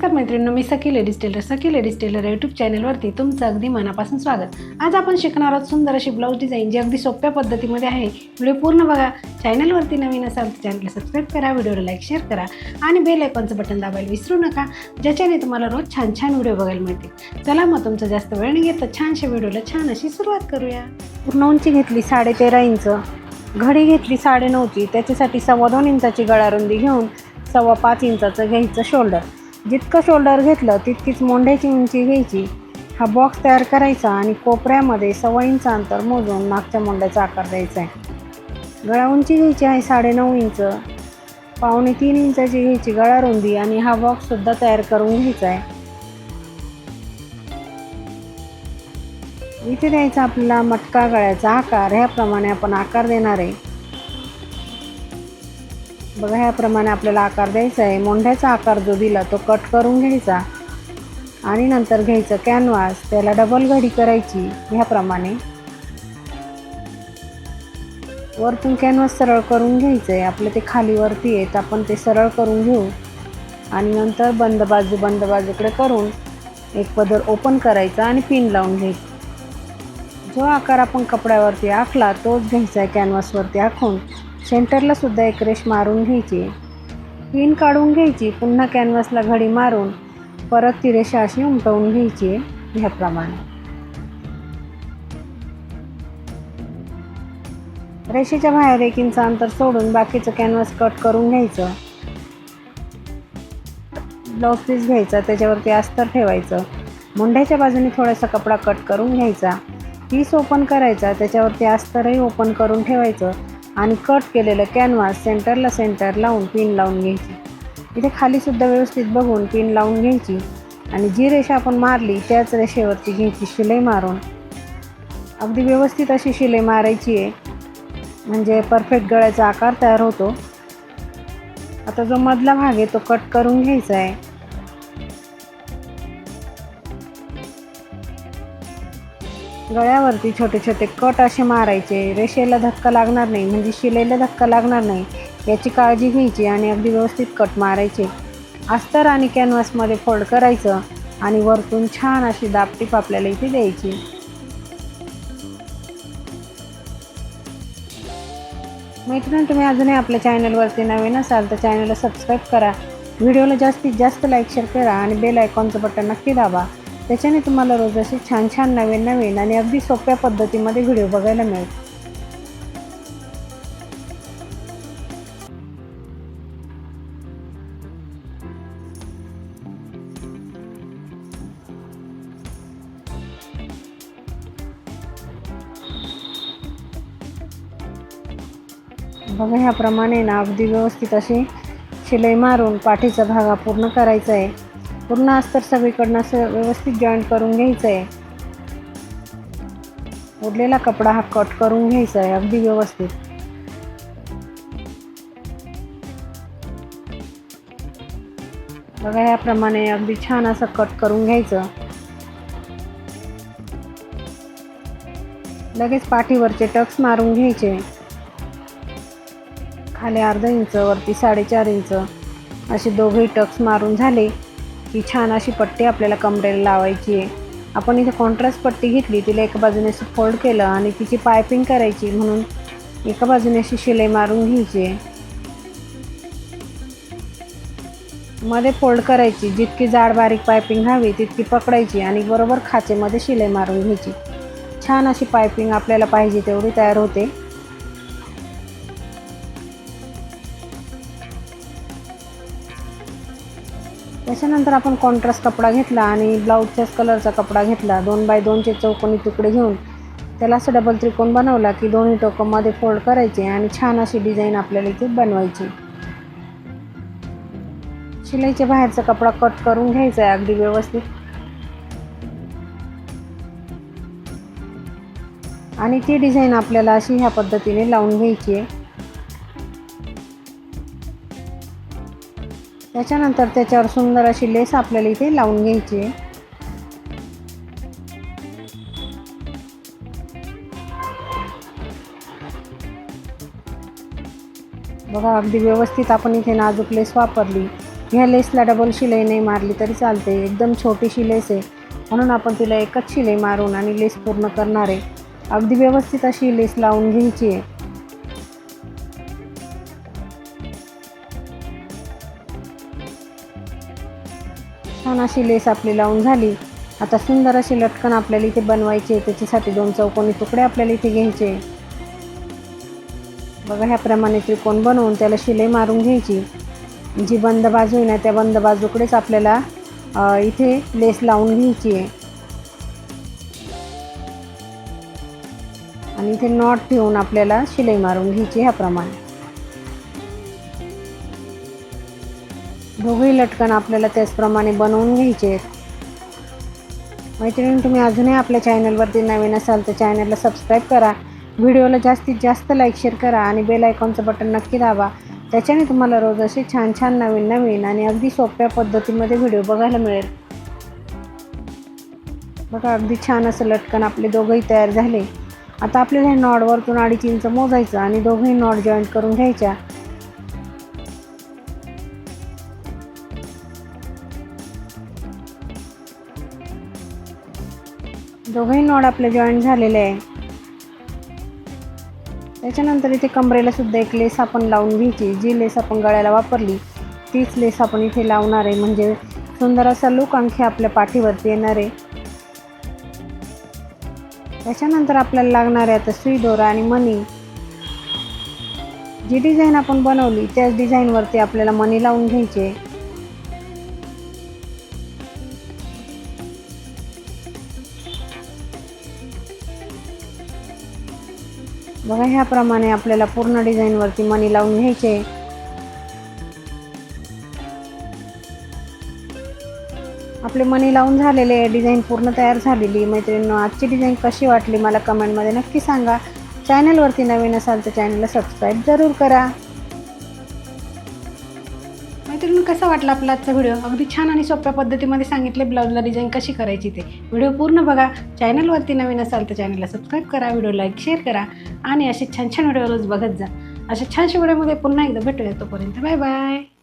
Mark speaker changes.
Speaker 1: नमस्कार मैत्रिणींनो, मी सखी ladies tailor YouTube चॅनलवरती तुमचं अगदी मनापासून स्वागत। आज आपण शिकणार आहोत सुंदर अशी ब्लाऊज डिझाईन जी अगदी सोप्या पद्धतीमध्ये आहे। व्हिडिओ पूर्ण बघा। चॅनलवरती नवीन असाल तर चॅनलला सबस्क्राईब करा, व्हिडिओला लाईक शेअर करा आणि बेल आयकॉनचं बटन दाबायला विसरू नका, ज्याच्याने तुम्हाला रोज छान छान व्हिडिओ बघायला मिळतील। चला मग तुमचं जास्त वेळ न घेता छानशा व्हिडिओला छान अशी सुरुवात करूया। पूर्ण उंची घेतली 13.5 इंच, घडी घेतली 9.5ची, त्याच्यासाठी 2.25 इंचाची गळारुंदी घेऊन 5.25 इंचाचं घ्यायचं शोल्डर। जितकं शोल्डर घेतलं तितकीच मोंढ्याची उंची घ्यायची। हा बॉक्स तयार करायचा आणि कोपऱ्यामध्ये 1.25 इंच अंतर मोजून मागच्या मोंढ्याचा आकार द्यायचा आहे। गळा उंची घ्यायची आहे 9.5 इंच, 2.25 इंचाची घ्यायची गळारुंदी आणि हा बॉक्ससुद्धा तयार करून घ्यायचा आहे। इथे द्यायचा आपल्याला मटका गळ्याचा आकार। ह्याप्रमाणे आपण आकार देणार आहे। बघा, ह्याप्रमाणे आपल्याला आकार द्यायचा आहे। मोंढ्याचा आकार जो दिला तो कट करून घ्यायचा आणि नंतर घ्यायचं कॅनव्हास, त्याला डबल घडी करायची। ह्याप्रमाणे वरतून कॅनव्हास सरळ करून घ्यायचं आहे। आपलं ते खाली वरती आहे तर आपण ते सरळ करून घेऊ आणि नंतर बंद बाजूकडे करून एक पदर ओपन करायचा आणि पिन लावून घ्यायची। जो आकार आपण कपड्यावरती आखला तोच घ्यायचा आहे कॅनव्हासवरती आखून सेंटरला सुद्धा एक रेष मारून घ्यायची, पिन काढून घ्यायची, पुन्हा कॅनव्हासला घडी मारून परत ती रेषा अशी उमटवून घ्यायची। ह्याप्रमाणे रेषेच्या बाहेर 1 इंच अंतर सोडून बाकीचं कॅनव्हास कट करून घ्यायचं। ब्लाऊज पीस घ्यायचा, त्याच्यावरती अस्तर ठेवायचं, मोंढ्याच्या बाजूने थोडासा कपडा कट करून घ्यायचा, पीस ओपन करायचा, त्याच्यावरती अस्तरही ओपन करून ठेवायचं आणि कट केलेलं कॅनव्हास सेंटर लावून पिन लावून घ्यायची। इथे खाली सुद्धा व्यवस्थित बघून पिन लावून घ्यायची आणि जी रेषा आपण मारली त्याच रेषेवरती घ्यायची शिलाई मारून। अगदी व्यवस्थित अशी शिलाई मारायची आहे, म्हणजे परफेक्ट गळ्याचा आकार तयार होतो। आता जो मधला भाग आहे तो कट करून घ्यायचा आहे। गळ्यावरती छोटे छोटे कट असे मारायचे, रेषेला धक्का लागणार नाही, म्हणजे शिलाईला धक्का लागणार नाही याची काळजी घ्यायची आणि अगदी व्यवस्थित कट मारायचे। अस्तर आणि कॅनव्हासमध्ये फोल्ड करायचं आणि वरतून छान अशी दाबटीप आपल्याला इथे द्यायची। मैत्रिणी, तुम्ही अजूनही आपल्या चॅनलवरती नवीन असाल तर चॅनलला सबस्क्राईब करा, व्हिडिओला जास्तीत जास्त लाईक शेअर करा आणि बेल आयकॉनचं बटन नक्की दाबा, त्याच्याने तुम्हाला रोज असे छान छान नवीन आणि अगदी सोप्या पद्धतीमध्ये व्हिडिओ बघायला मिळेल। बघा, ह्याप्रमाणे ना अगदी व्यवस्थित अशी शिलाई मारून पाठीचा भाग पूर्ण करायचा आहे। पूर्ण अस्तर सगळीकडनं असं व्यवस्थित जॉईंट करून घ्यायचं आहे। उरलेला कपडा हा कट करून घ्यायचा आहे अगदी व्यवस्थित। बघा, याप्रमाणे अगदी छान असं कट करून घ्यायचं। लगेच पाठीवरचे टक्स मारून घ्यायचे। खाली अर्धा इंच, वरती 4.5 इंच असे दोघेही टक्स मारून झाले की छान अशी पट्टी आपल्याला कमरेला लावायची आहे। आपण इथे कॉन्ट्रास्ट पट्टी घेतली, तिला एका बाजूने असं फोल्ड केलं आणि तिची पायपिंग करायची, म्हणून एका बाजूने अशी शिलाई मारून घ्यायची, मध्ये फोल्ड करायची, जितकी जाड बारीक पायपिंग हवी तितकी पकडायची आणि बरोबर खाचेमध्ये शिलाई मारून घ्यायची। छान अशी पायपिंग आपल्याला पाहिजे तेवढी तयार होते। त्याच्यानंतर आपण कॉन्ट्रास्ट कपडा घेतला आणि ब्लाऊजच्याच कलरचा कपडा घेतला, 2x2चे चौकोनी तुकडे घेऊन त्याला असं डबल त्रिकोण बनवला की दोन्ही टोकांमध्ये फोल्ड करायचे आणि छान अशी डिझाईन आपल्याला इथे बनवायची। शिलाईच्या बाहेरचा कपडा कट करून घ्यायचा आहे अगदी व्यवस्थित आणि ती डिझाईन आपल्याला अशी ह्या पद्धतीने लावून घ्यायची आहे। त्याच्यानंतर त्याच्यावर सुंदर अशी लेस आपल्याला इथे लावून घ्यायची आहे। बघा, अगदी व्यवस्थित आपण इथे नाजूक लेस वापरली ह्या लेसला डबल शिलाई नाही मारली तरी चालते, एकदम छोटीशी लेस आहे म्हणून आपण तिला एकच शिलाई मारून आणि लेस पूर्ण करणार आहे. अगदी व्यवस्थित अशी लेस लावून घ्यायची आहे. छान अशी लेस आपली लावून झाली. आता सुंदर अशी लटकन आपल्याला इथे बनवायची. त्याच्यासाठी 2 चौकोनी तुकडे आपल्याला इथे घ्यायचे. बघा ह्याप्रमाणे त्रिकोण बनवून त्याला शिलाई मारून घ्यायची. जी बंद बाजू आहे ना त्या बंद बाजूकडेच आपल्याला इथे लेस लावून घ्यायची आहे आणि इथे नॉट ठेवून आपल्याला शिलाई मारून घ्यायची. ह्याप्रमाणे दोघंही लटकन आपल्याला त्याचप्रमाणे बनवून घ्यायचे आहेत. मैत्रिणी, तुम्ही अजूनही आपल्या चॅनलवरती नवीन असाल तर चॅनलला सबस्क्राईब करा. व्हिडिओला जास्तीत जास्त लाईक शेअर करा आणि बेल आयकॉनचं बटन नक्की दाबा. त्याच्याने तुम्हाला रोज असे छान छान नवीन नवीन आणि अगदी सोप्या पद्धतीमध्ये व्हिडिओ बघायला मिळेल. बघा अगदी छान असं लटकन आपले दोघंही तयार झाले. आता आपल्याला हे नॉड वरतून 2.5 इंच मोजायचं आणि दोघंही नॉड जॉईंट करून घ्यायच्या. दोघंही नॉड आपले जॉईंट झालेले आहे. त्याच्यानंतर इथे कमरेला सुद्धा एक लेस आपण लावून घ्यायची. जी लेस आपण गळ्याला वापरली तीच लेस आपण इथे लावणार आहे, म्हणजे सुंदर असा लुक आणखी आपल्या पाठीवरती येणार आहे. त्याच्यानंतर आपल्याला लागणार आहे आता सुई दोरा आणि मणी. जी डिझाईन आपण बनवली त्याच डिझाईनवरती आपल्याला मणी लावून घ्यायचे. बघा ह्याप्रमाणे आपल्याला पूर्ण डिझाईनवरती मणी लावून घ्यायचे. आपले मणी लावून झालेले, डिझाईन पूर्ण तयार झालेली. मैत्रिणींनो, आजची डिझाईन कशी वाटली मला कमेंटमध्ये नक्की सांगा. चॅनलवरती नवीन असाल तर चॅनलला सबस्क्राईब जरूर करा. मैत्रिणी, कसा वाटला आपला आजचा व्हिडिओ? अगदी छान आणि सोप्या पद्धतीमध्ये सांगितले ब्लाऊजला डिझाईन कशी करायची ते. व्हिडिओ पूर्ण बघा. चॅनलवरती नवीन असाल तर चॅनलला सबस्क्राईब करा, व्हिडिओ लाईक शेअर करा आणि असे छान छान व्हिडिओ रोज बघत जा. अशा छानशा व्हिडिओमध्ये पुन्हा एकदा भेटूया. तोपर्यंत बाय बाय.